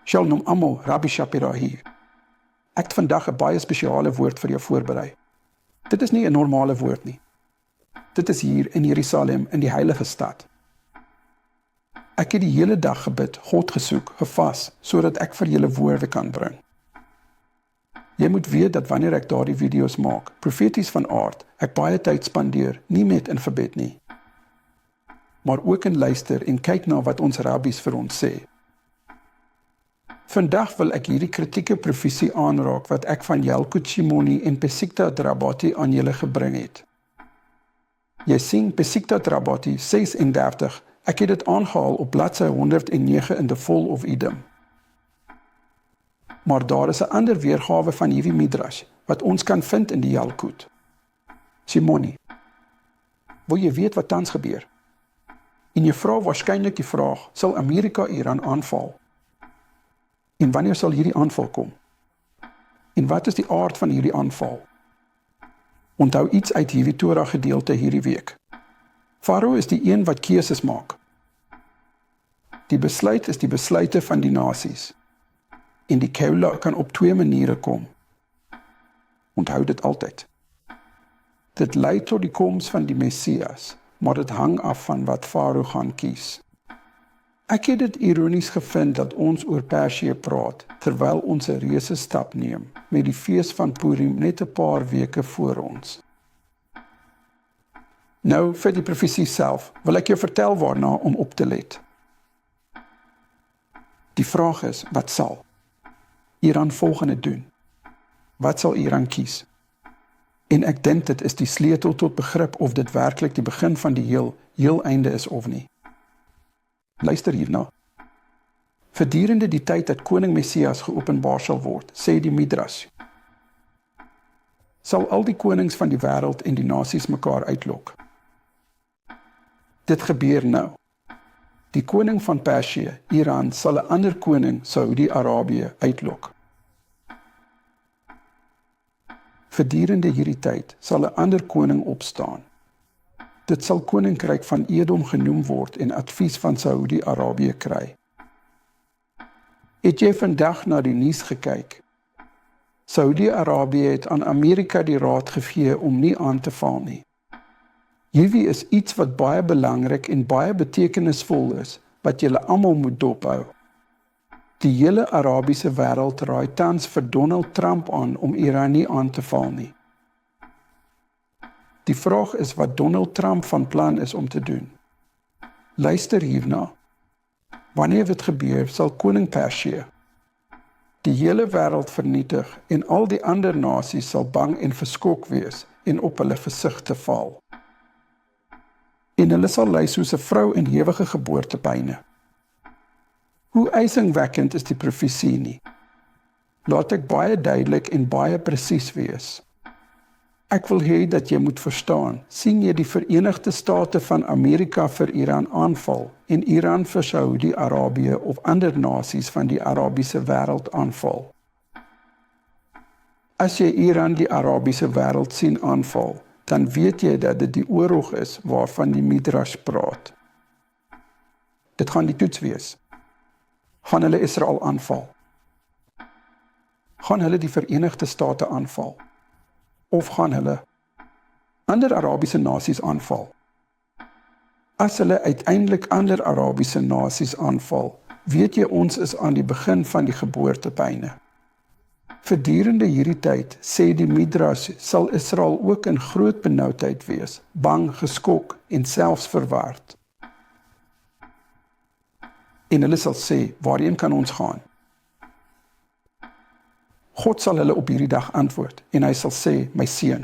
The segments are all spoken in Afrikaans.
Shalom almal, Rabbi Shapira hier. Ek het vandag 'n baie spesiale woord vir jou voorberei. Dit is nie 'n normale woord nie. Dit is hier in Jerusalem, in die heilige stad. Ek het die hele dag gebid, God gesoek, gevas, sodat ek vir julle woorde kan bring. Jy moet weet dat wanneer ek daardie video's maak, profeties van aard, ek baie tyd spandeer, nie net in gebed nie, maar ook in luister en kyk na wat ons rabbies vir ons sê. Vandag wil ek hierdie kritieke profesie aanraak wat ek van Yalkut Shimoni en Pesiktat Rabati aan julle gebring het. Jy sien Pesiktat Rabati 36, ek het dit aangehaal op bladsy 109 in the Fall of Edom. Maar daar is 'n ander weergawe van hierdie midrash, wat ons kan vind in die Yalkut. Shimoni, wil jy weet wat tans gebeur? En jy vra waarskynlik die vraag, sal Amerika Iran aanval? En wanneer sal hierdie aanval kom? En wat is die aard van hierdie aanval? Onthou iets uit hierdie Torah gedeelte hierdie week. Farao is die een wat keuses maak. Die besluit is die besluite van die nasies. En die keula kan op 2 maniere kom. Onthou dit altyd. Dit lei tot die koms van die Messias, maar dit hang af van wat Farao gaan kies. Ek het dit ironies gevind dat ons oor Persië praat, terwyl ons 'n reuse stap neem, met die fees van Purim net 'n paar weke voor ons. Nou, vir die profesie self, wil ek jou vertel waarna om op te let. Die vraag is, wat sal Iran volgende doen? Wat sal Iran kies? En ek dink dit is die sleutel tot begrip of dit werklik die begin van die heel einde is of nie. Luister hierna. Gedurende die tyd dat koning Messias geopenbaar sal word, sê die Midrash, sal al die konings van die wêreld en die nasies mekaar uitlok. Dit gebeur nou. Die koning van Persië, Iran, sal 'n ander koning, Saudi-Arabië, uitlok. Gedurende hierdie tyd sal 'n ander koning opstaan. Dit sal koninkryk van Edom genoem word en advies van Saudi-Arabië kry. Het jy vandag na die nuus gekyk? Saudi-Arabië het aan Amerika die raad gegee om nie aan te val nie. Hierdie is iets wat baie belangrik en baie betekenisvol is, wat julle almal moet dophou. Die hele Arabiese wêreld raai tans vir Donald Trump aan om Iran nie aan te val nie. Die vraag is wat Donald Trump van plan is om te doen. Luister hierna. Wanneer dit gebeur, sal koning Persië die hele wêreld vernietig en al die ander nasies sal bang en verskok wees en op hulle gesigte val. En hulle sal ly soos 'n vrou in ewige geboortepyne. Hoe ysingwekkend is die profesie nie? Laat ek baie duidelik en baie presies wees. Ek wil hê dat jy moet verstaan, sien jy die Verenigde State van Amerika vir Iran aanval en Iran vir Saudi-Arabië of ander nasies van die Arabiese wêreld aanval. As jy Iran die Arabiese wêreld sien aanval, dan weet jy dat dit die oorlog is waarvan die Midrash praat. Dit gaan die toets wees. Gaan hulle Israel aanval? Gaan hulle die Verenigde State aanval? Of gaan hulle ander Arabiese nasies aanval? As hulle uiteindelik ander Arabiese nasies aanval, weet jy ons is aan die begin van die geboortepyne. Gedurende hierdie tyd, sê die Midrash, sal Israel ook in groot benoudheid wees, bang, geskok en selfs verward. En hulle sal sê, waarheen kan ons gaan? God sal hulle op hierdie dag antwoord en hy sal sê, my seun,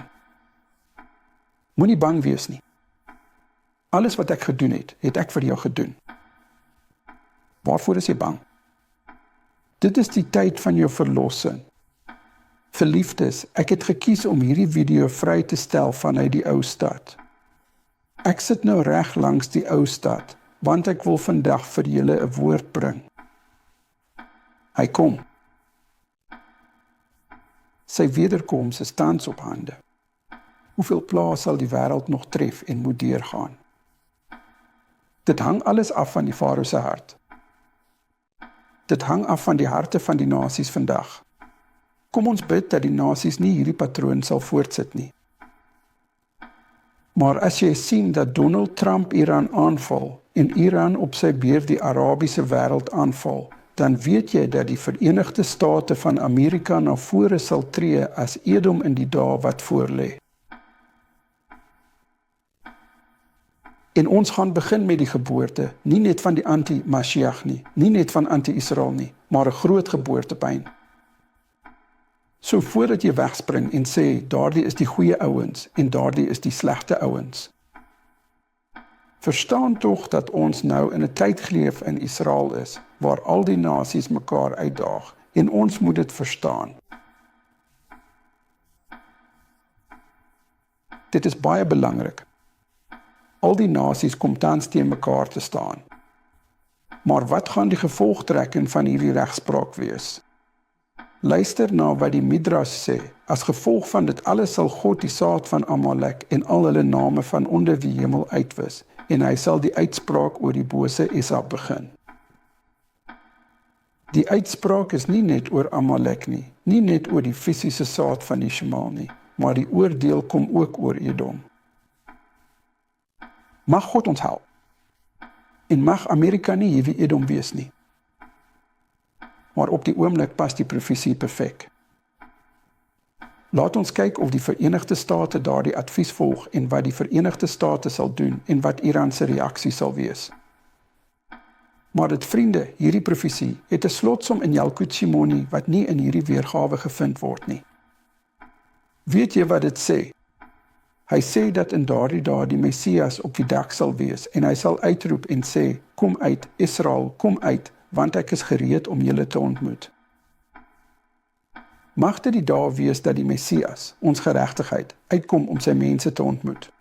moenie bang wees nie. Alles wat ek gedoen het, het ek vir jou gedoen. Waarvoor is jy bang? Dit is die tyd van jou verlossing. Verliefdes, ek het gekies om hierdie video vry te stel vanuit die ou stad. Ek sit nou reg langs die ou stad, want ek wil vandag vir julle 'n woord bring. Hy kom. Sy wederkoms is tans op hande. Hoeveel plaas sal die wêreld nog tref en moet deurgaan? Dit hang alles af van die Farao se hart. Dit hang af van die harte van die nasies vandag. Kom ons bid dat die nasies nie hierdie patroon sal voortsit nie. Maar as jy sien dat Donald Trump Iran aanval en Iran op sy beurt die Arabiese wêreld aanval, dan weet jy dat die Verenigde State van Amerika na vore sal tree as Edom in die dae wat voorlê. En ons gaan begin met die geboorte, nie net van die anti-Mashiach nie net van anti-Israel nie, maar 'n groot geboortepyn. So voordat jy wegspring en sê, daardie is die goeie ouens en daardie is die slegte ouens. Verstaan tog dat ons nou in 'n tyd leef in Israel is, waar al die nasies mekaar uitdaag, en ons moet dit verstaan. Dit is baie belangrik. Al die nasies kom tans teen mekaar te staan. Maar wat gaan die gevolgtrekking van hierdie regspraak wees? Luister na wat die Midrash sê. As gevolg van dit alles sal God die saad van Amalek en al hulle name van onder die hemel uitwis, en hy sal die uitspraak oor die bose Esau begin. Die uitspraak is nie net oor Amalek nie net oor die fisiese saad van die Ishmael nie, maar die oordeel kom ook oor Edom. Mag God ons help, en mag Amerika nie hierdie Edom wees nie. Maar op die oomblik pas die profesie perfek. Laat ons kyk of die Verenigde State daardie advies volg en wat die Verenigde State sal doen en wat Iran se reaksie sal wees. Maar dit vriende, hierdie profesie het 'n slotsom in Yalkut Shimoni wat nie in hierdie weergawe gevind word nie. Weet jy wat dit sê? Hy sê dat in daardie dae die Messias op die dak sal wees en hy sal uitroep en sê, kom uit Israel, kom uit, want ek is gereed om julle te ontmoet. Mag dit die dae wees dat die Messias, ons geregtigheid, uitkom om sy mense te ontmoet.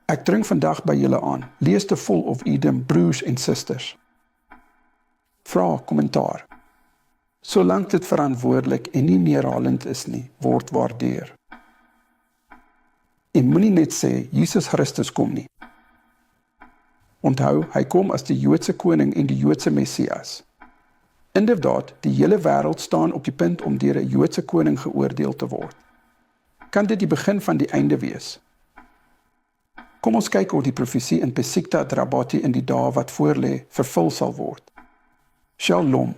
Ek dring vandag by julle aan, lees The Fall of Edom, broers en susters. Vra, kommentaar. Solank dit verantwoordelik en nie neerhalend is nie, word waardeer. En moenie net sê, Jesus Christus kom nie. Onthou, hy kom as die Joodse koning en die Joodse Messias. Inderdaad, die hele wêreld staan op die punt om deur 'n Joodse koning geoordeel te word. Kan dit die begin van die einde wees? Kom ons kyk hoe die profesie in Pesikta Drabati in die dae wat voorlê vervul sal word. Shalom.